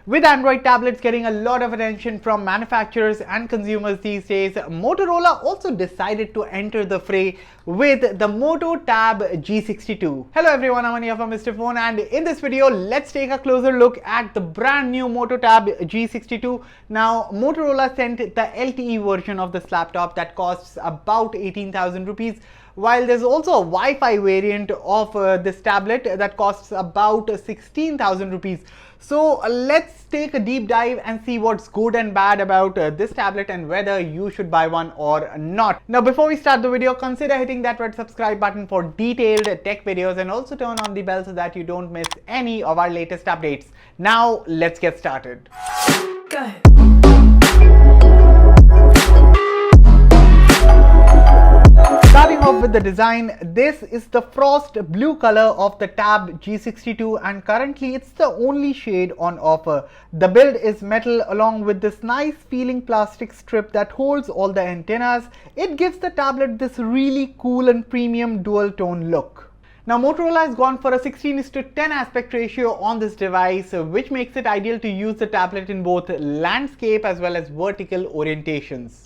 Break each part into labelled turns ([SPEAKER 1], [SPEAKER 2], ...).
[SPEAKER 1] With Android tablets getting a lot of attention from manufacturers and consumers these days, Motorola also decided to enter the fray with the Moto Tab G62. Hello everyone, I'm Ania from Mr. Phone, and in this video, let's take a closer look at the brand new Moto Tab G62. Now, Motorola sent the LTE version of this laptop that costs about 18,000 rupees. While there's also a Wi-Fi variant of this tablet that costs about 16,000 rupees. So let's take a deep dive and see what's good and bad about this tablet and whether you should buy one or not. Now before we start the video, consider hitting that red subscribe button for detailed tech videos and also turn on the bell so that you don't miss any of our latest updates. Now let's get started.
[SPEAKER 2] Go ahead.
[SPEAKER 1] Starting off with the design, this is the frost blue color of the Tab G62 and currently it's the only shade on offer. The build is metal along with this nice feeling plastic strip that holds all the antennas. It gives the tablet this really cool and premium dual tone look. Now Motorola has gone for a 16:10 aspect ratio on this device, which makes it ideal to use the tablet in both landscape as well as vertical orientations.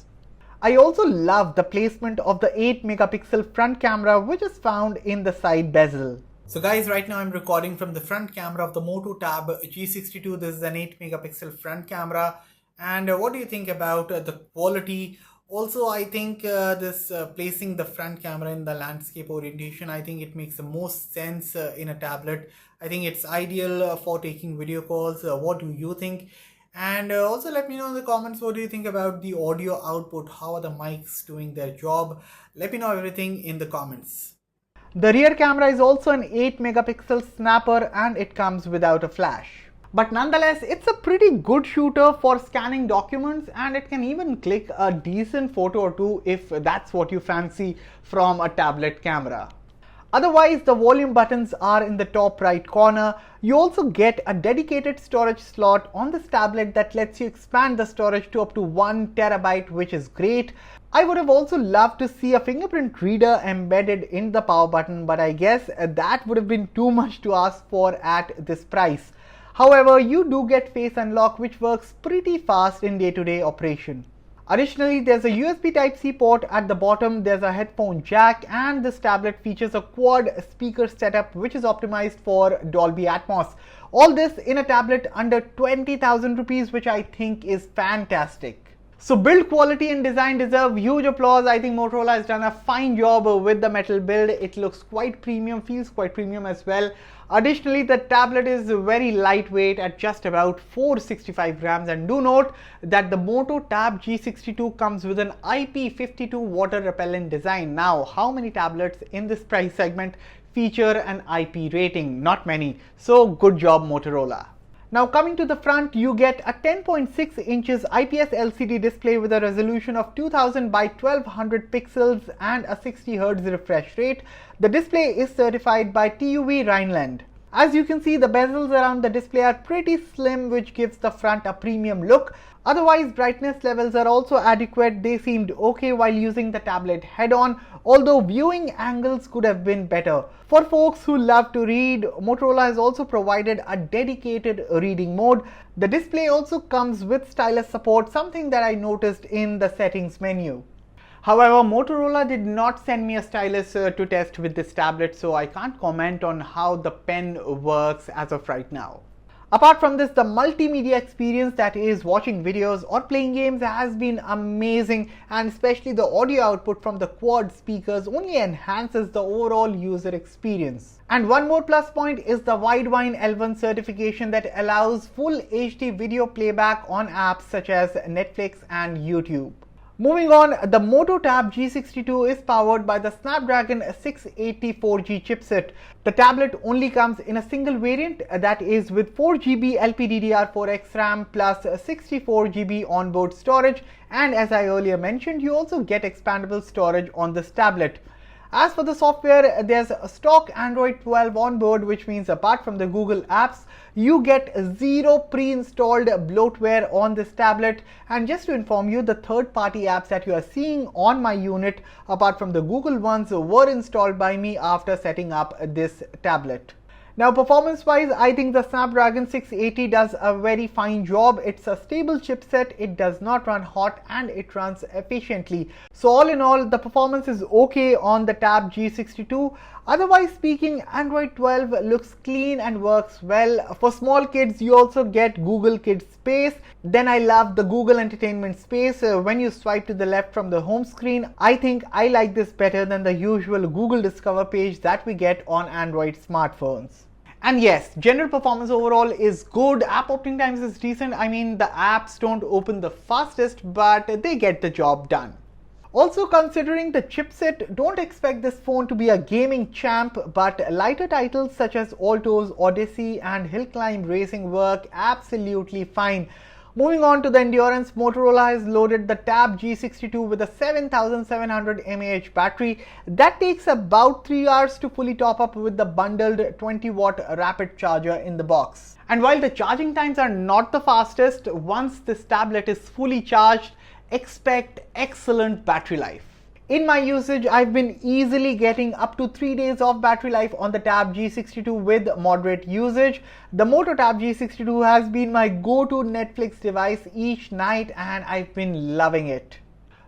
[SPEAKER 1] I also love the placement of the 8 megapixel front camera which is found in the side bezel. So guys, right now I'm recording from the front camera of the Moto Tab G62. This is an 8 megapixel front camera. And what do you think about the quality? Also, I think placing the front camera in the landscape orientation, I think it makes the most sense in a tablet. I think it's ideal for taking video calls. What do you think? And also let me know in the comments, what do you think about the audio output? How are the mics doing their job? Let me know everything in the comments. The rear camera is also an 8 megapixel snapper and it comes without a flash. But nonetheless, it's a pretty good shooter for scanning documents and it can even click a decent photo or two if that's what you fancy from a tablet camera. Otherwise, the volume buttons are in the top right corner. You also get a dedicated storage slot on this tablet that lets you expand the storage to up to 1 terabyte, which is great. I would have also loved to see a fingerprint reader embedded in the power button, but I guess that would have been too much to ask for at this price. However, you do get Face Unlock, which works pretty fast in day-to-day operation. Additionally, there's a USB Type-C port at the bottom, there's a headphone jack, and this tablet features a quad speaker setup which is optimized for Dolby Atmos. All this in a tablet under 20,000 rupees, which I think is fantastic. So build quality and design deserve huge applause. I think Motorola has done a fine job with the metal build. It looks quite premium, feels quite premium as well. Additionally, the tablet is very lightweight at just about 465 grams. And do note that the Moto Tab G62 comes with an IP52 water repellent design. Now, how many tablets in this price segment feature an IP rating? Not many. So good job, Motorola. Now coming to the front, you get a 10.6 inches IPS LCD display with a resolution of 2000 by 1200 pixels and a 60 Hz refresh rate. The display is certified by TÜV Rheinland. As you can see, the bezels around the display are pretty slim, which gives the front a premium look. Otherwise, brightness levels are also adequate. They seemed okay while using the tablet head-on, although viewing angles could have been better. For folks who love to read, Motorola has also provided a dedicated reading mode. The display also comes with stylus support, something that I noticed in the settings menu. However, Motorola did not send me a stylus to test with this tablet, so I can't comment on how the pen works as of right now. Apart from this, the multimedia experience, that is watching videos or playing games, has been amazing, and especially the audio output from the quad speakers only enhances the overall user experience. And one more plus point is the Widevine L1 certification that allows full HD video playback on apps such as Netflix and YouTube. Moving on, the Moto Tab G62 is powered by the Snapdragon 680 4G chipset. The tablet only comes in a single variant, that is with 4GB LPDDR4X RAM plus 64GB onboard storage, and as I earlier mentioned, you also get expandable storage on this tablet. As for the software, there's a stock Android 12 on board, which means apart from the Google apps, you get zero pre-installed bloatware on this tablet. And just to inform you, the third-party apps that you are seeing on my unit, apart from the Google ones, were installed by me after setting up this tablet. Now, performance wise, I think the Snapdragon 680 does a very fine job. It's a stable chipset, it does not run hot, and it runs efficiently. So all in all, the performance is okay on the Tab G62. Otherwise speaking, Android 12 looks clean and works well. For small kids, you also get Google Kids Space. Then I love the Google Entertainment Space. When you swipe to the left from the home screen, I think I like this better than the usual Google Discover page that we get on Android smartphones. And yes, general performance overall is good. App opening times is decent. I mean, the apps don't open the fastest, but they get the job done. Also, considering the chipset, don't expect this phone to be a gaming champ, but lighter titles such as Altos, Odyssey and Hill Climb Racing work absolutely fine. Moving on to the endurance, Motorola has loaded the Tab G62 with a 7700 mAh battery. That takes about 3 hours to fully top up with the bundled 20-watt rapid charger in the box. And while the charging times are not the fastest, once this tablet is fully charged, expect excellent battery life. In my usage, I've been easily getting up to 3 days of battery life on the Tab G62 with moderate usage. The Moto Tab G62 has been my go-to Netflix device each night and I've been loving it.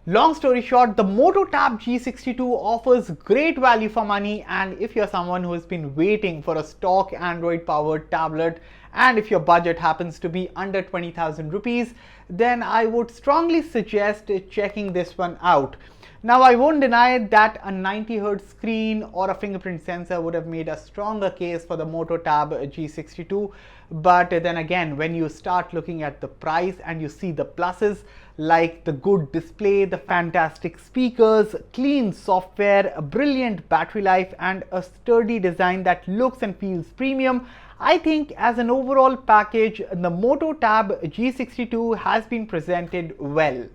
[SPEAKER 1] Long story short, the Moto Tab G62 offers great value for money, and if you're someone who has been waiting for a stock Android powered tablet and if your budget happens to be under 20,000 rupees, then I would strongly suggest checking this one out. Now, I won't deny that a 90Hz screen or a fingerprint sensor would have made a stronger case for the Moto Tab G62, but then again, when you start looking at the price and you see the pluses like the good display, the fantastic speakers, clean software, a brilliant battery life and a sturdy design that looks and feels premium, I think as an overall package, the Moto Tab G62 has been presented well.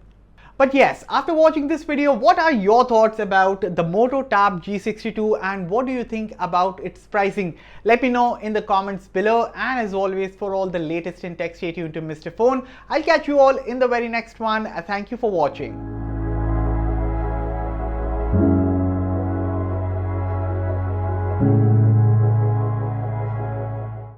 [SPEAKER 1] But yes, after watching this video, what are your thoughts about the Moto Tab G62 and what do you think about its pricing? Let me know in the comments below, and as always, for all the latest in tech, stay tuned to Mr. Phone. I'll catch you all in the very next one. Thank you for watching.